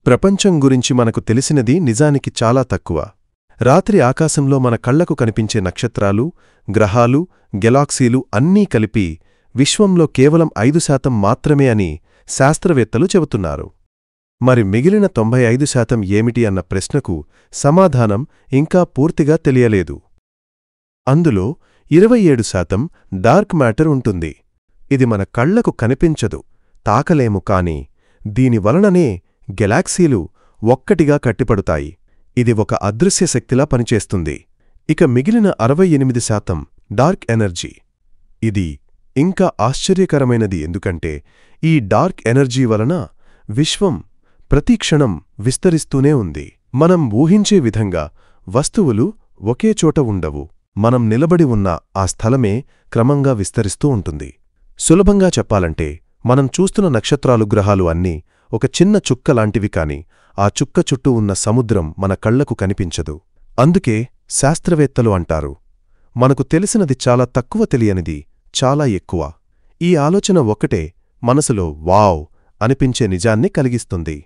ప్రపంచం గురించి మనకు తెలిసినది నిజానికి చాలా తక్కువ. రాత్రి ఆకాశంలో మన కళ్లకు కనిపించే నక్షత్రాలు, గ్రహాలు, గెలాక్సీలు అన్నీ కలిపి విశ్వంలో కేవలం 5% మాత్రమే అని శాస్త్రవేత్తలు చెబుతున్నారు. మరి మిగిలిన 95% ఏమిటి అన్న ప్రశ్నకు సమాధానం ఇంకా పూర్తిగా తెలియలేదు. అందులో 27% డార్క్ మ్యాటర్ ఉంటుంది. ఇది మన కళ్లకు కనిపించదు, తాకలేము, కాని దీనివలననే గెలాక్సీలు ఒక్కటిగా కట్టిపడుతాయి. ఇది ఒక అదృశ్య శక్తిలా పనిచేస్తుంది. ఇక మిగిలిన 68% డార్క్ ఎనర్జీ. ఇది ఇంకా ఆశ్చర్యకరమైనది, ఎందుకంటే ఈ డార్క్ ఎనర్జీ వలన విశ్వం ప్రతిక్షణం విస్తరిస్తూనే ఉంది. మనం ఊహించే విధంగా వస్తువులు ఒకే చోట ఉండవు. మనం నిలబడి ఉన్న ఆ స్థలమే క్రమంగా విస్తరిస్తూ ఉంటుంది. సులభంగా చెప్పాలంటే మనం చూస్తున్న నక్షత్రాలు, గ్రహాలు అన్నీ ఒక చిన్న చుక్క లాంటివి, కాని ఆ చుక్క చుట్టూ ఉన్న సముద్రం మన కళ్లకు కనిపించదు. అందుకే శాస్త్రవేత్తలు అంటారు, మనకు తెలిసినది చాలా తక్కువ, తెలియనిది చాలా ఎక్కువ. ఈ ఆలోచన ఒక్కటే మనసులో వావ్ అనిపించే నిజాన్ని కలిగిస్తుంది.